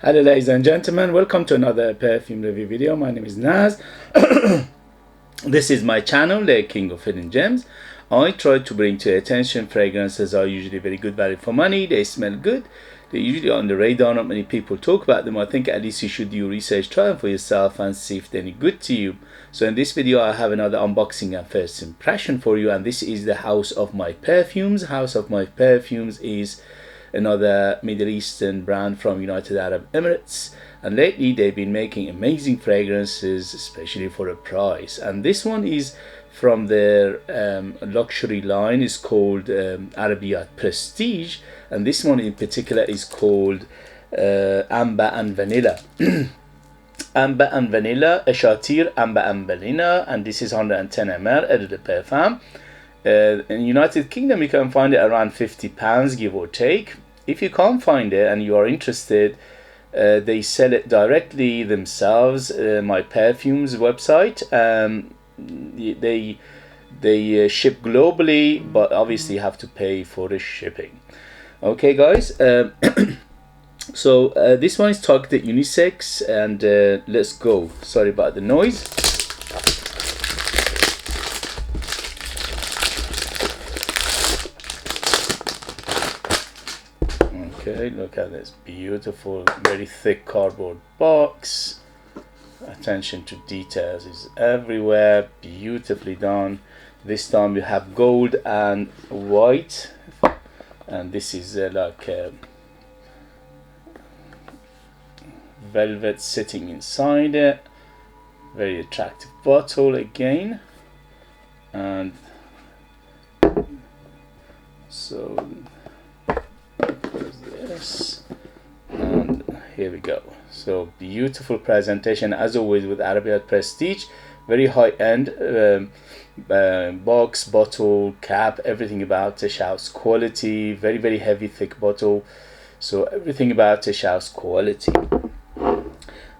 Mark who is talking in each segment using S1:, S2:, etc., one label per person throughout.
S1: Hello ladies and gentlemen, welcome to another perfume review video. My name is Naz. This is my channel, the King of Hidden Gems. I try to bring to your attention fragrances are usually very good value for money. They smell good. They're usually on the radar. Not many people talk about them. I think at least you should do research, try them for yourself and see if they're any good to you. So in this video I have another unboxing and first impression for you, and this is the House of My Perfumes. House of My Perfumes is another Middle Eastern brand from United Arab Emirates, and lately they've been making amazing fragrances, especially for a price. And this one is from their luxury line. Is called Arabiyat Prestige, and this one in particular is called Amber and Vanilla. Amber and Vanilla, Ishatar, Amber and Vanilla, and this is 110 ml eau de parfum. In United Kingdom you can find it around £50, give or take. If you can't find it and you are interested, they sell it directly themselves. My Perfumes website. They ship globally, but obviously you have to pay for the shipping. Okay guys, so this one is targeted unisex, and let's go. Sorry about the noise. Okay, look at this beautiful, very thick cardboard box. Attention to details is everywhere, beautifully done. This time we have gold and white, and this is like velvet sitting inside it. Very attractive bottle again, and so this, and here we go. So beautiful presentation as always with Arabiyat Prestige. Very high-end box, bottle, cap, everything about it shouts quality. Very heavy, thick bottle, so everything about it shouts quality.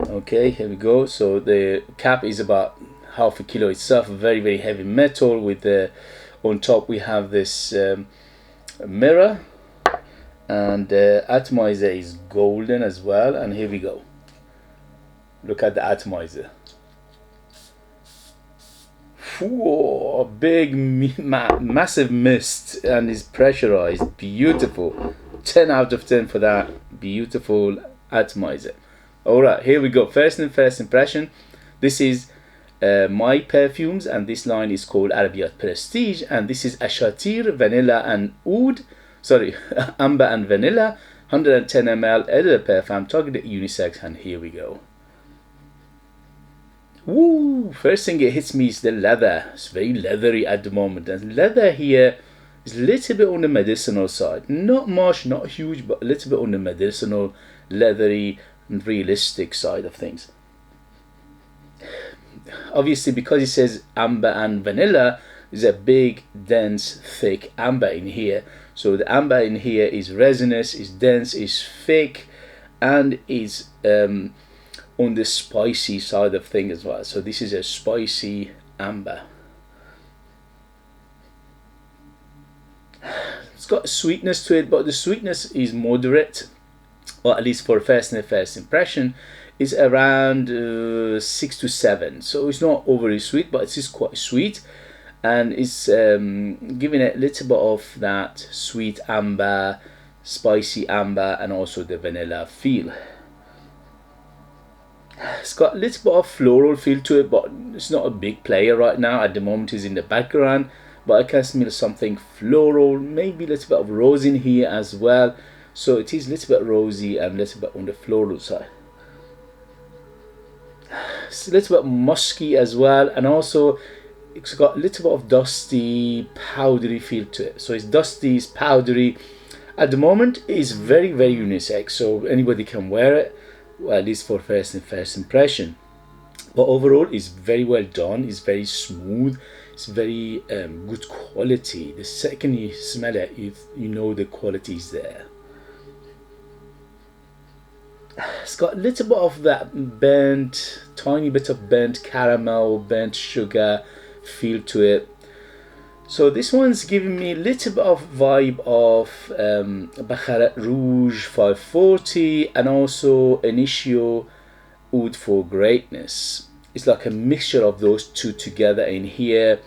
S1: Okay, here we go. So the cap is about half a kilo itself. Very heavy metal. With the on top we have this mirror, and the atomizer is golden as well. And here we go, look at the atomizer. Whoa, big massive mist, and is pressurized. Beautiful. 10 out of 10 for that beautiful atomizer. Alright, here we go. First impression. This is My Perfumes, and this line is called Arabiyat Prestige, and this is Ishatar, Vanilla and Oud. Sorry, Amber and Vanilla, 110 ml eau de parfum, targeted unisex, and here we go. Woo! First thing it hits me is the leather. It's very leathery at the moment, and leather here is a little bit on the medicinal side. Not much, not huge, but a little bit on the medicinal, leathery, and realistic side of things. Obviously, because it says amber and vanilla, there's a big, dense, thick amber in here. So the amber in here is resinous, is dense, is thick, and is on the spicy side of things as well. So this is a spicy amber. It's got a sweetness to it, but the sweetness is moderate, or at least for first impression, is around 6 to 7. So it's not overly sweet, but it is quite sweet, and it's giving it a little bit of that sweet amber, spicy amber, and also the vanilla feel. It's got a little bit of floral feel to it, but it's not a big player right now. At the moment it's in the background, but I can smell something floral, maybe a little bit of rose in here as well. So it is a little bit rosy and a little bit on the floral side. It's a little bit musky as well, and also it's got a little bit of dusty, powdery feel to it. So it's dusty, it's powdery. At the moment it's very unisex, so anybody can wear it, well, at least for first impression. But overall it's very well done, it's very smooth, it's very good quality. The second you smell it, you know the quality is there. It's got a little bit of that tiny bit of burnt caramel, burnt sugar feel to it. So this one's giving me a little bit of vibe of Baccarat Rouge 540 and also Initio Oud for Greatness. It's like a mixture of those two together in here,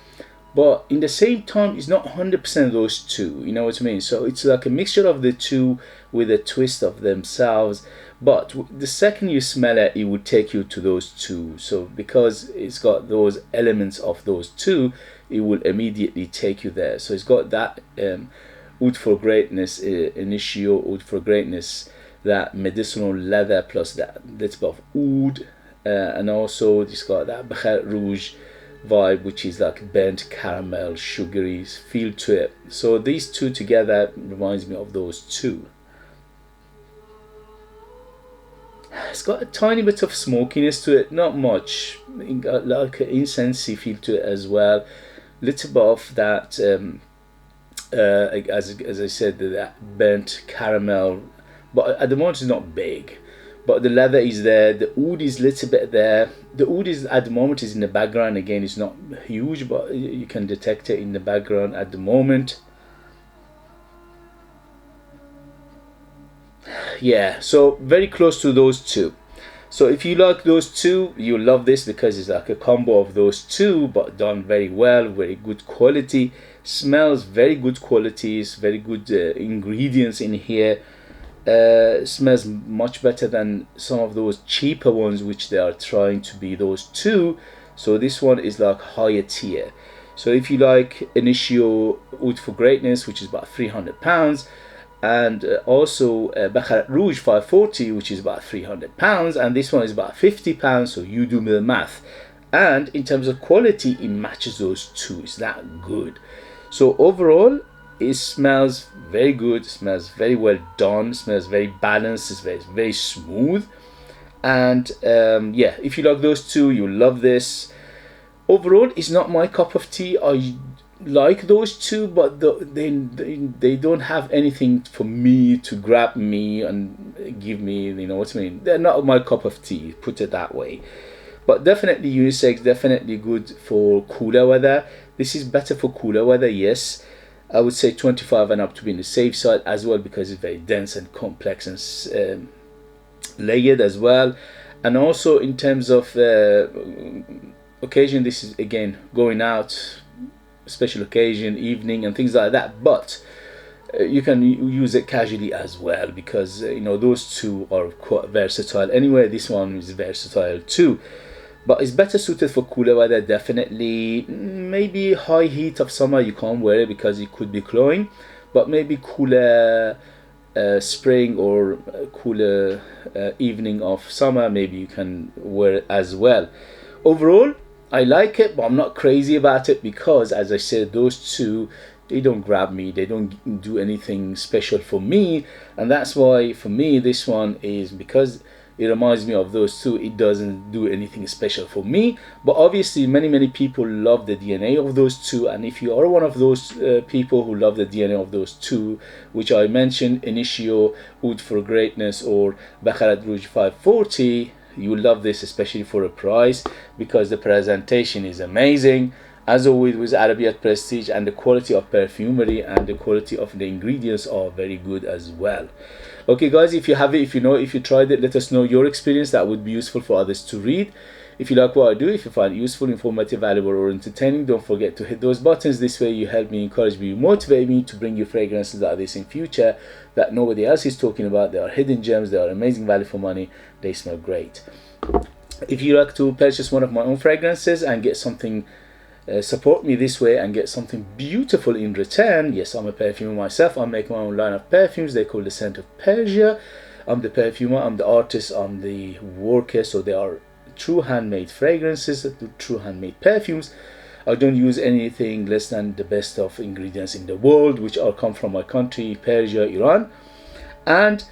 S1: but in the same time it's not 100% those two, you know what I mean? So it's like a mixture of the two with a twist of themselves, but the second you smell it, it would take you to those two. So because it's got those elements of those two, it will immediately take you there. So it's got that Oud for Greatness, Initio Oud for Greatness, that medicinal leather plus that little bit of oud, and also it's got that Baccarat Rouge vibe, which is like burnt caramel, sugary feel to it. So these two together reminds me of those two. It's got a tiny bit of smokiness to it, not much. It got like an incensey feel to it as well. Little bit of that, as I said, that burnt caramel, but at the moment it's not big. But the leather is there, the oud is a little bit there. The oud is at the moment is in the background. Again, it's not huge, but you can detect it in the background at the moment. Yeah, so very close to those two. So if you like those two, you'll love this because it's like a combo of those two, but done very well, very good quality. Smells very good qualities, very good ingredients in here. Smells much better than some of those cheaper ones which they are trying to be those two. So this one is like higher tier. So if you like Initio Oud for Greatness, which is about £300, and also Baccarat Rouge 540, which is about £300, and this one is about £50, so you do the math. And in terms of quality, it matches those two. It's that good. So overall, it smells very good, smells very well done, smells very balanced, it's very smooth. And yeah, if you like those two, you'll love this. Overall, it's not my cup of tea. I like those two, but they don't have anything for me to grab me and give me, you know what I mean? They're not my cup of tea, put it that way. But definitely unisex, definitely good for cooler weather. This is better for cooler weather, yes. I would say 25 and up to be in the safe side as well, because it's very dense and complex and layered as well. And also in terms of occasion, this is again going out, special occasion, evening and things like that, but you can use it casually as well, because you know those two are quite versatile anyway. This one is versatile too, but it's better suited for cooler weather. Definitely, maybe high heat of summer you can't wear it because it could be cloying, but maybe cooler spring or cooler evening of summer, maybe you can wear it as well. Overall, I like it, but I'm not crazy about it because, as I said, those two, they don't grab me, they don't do anything special for me, and that's why for me this one is, because it reminds me of those two, it doesn't do anything special for me. But obviously many people love the DNA of those two, and if you are one of those people who love the DNA of those two which I mentioned, Initio Oud for Greatness or Baccarat Rouge 540, you will love this, especially for a price, because the presentation is amazing as always with Arabiyat Prestige, and the quality of perfumery and the quality of the ingredients are very good as well. Okay guys, if you have it, if you know, if you tried it, let us know your experience. That would be useful for others to read. If you like what I do, if you find it useful, informative, valuable or entertaining, don't forget to hit those buttons. This way you help me, encourage me, motivate me to bring you fragrances like this in future that nobody else is talking about. They are hidden gems, they are amazing value for money, they smell great. If you like to purchase one of my own fragrances and get something, support me this way and get something beautiful in return. Yes, I'm a perfumer myself. I make my own line of perfumes. They call the scent of Persia. I'm the perfumer, I'm the artist, I'm the worker. So they are true handmade fragrances, true handmade perfumes. I don't use anything less than the best of ingredients in the world, which all come from my country, Persia, Iran. And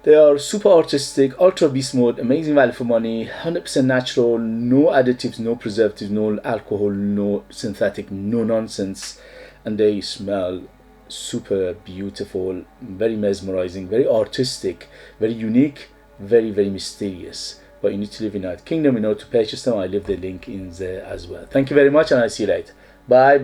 S1: they are super artistic, ultra beast mode, amazing value for money, 100% natural, no additives, no preservatives, no alcohol, no synthetic, no nonsense. And they smell super beautiful, very mesmerizing, very artistic, very unique, very mysterious. But you need to live in United Kingdom in order to purchase them. I leave the link in there as well. Thank you very much, and I'll see you later. Bye.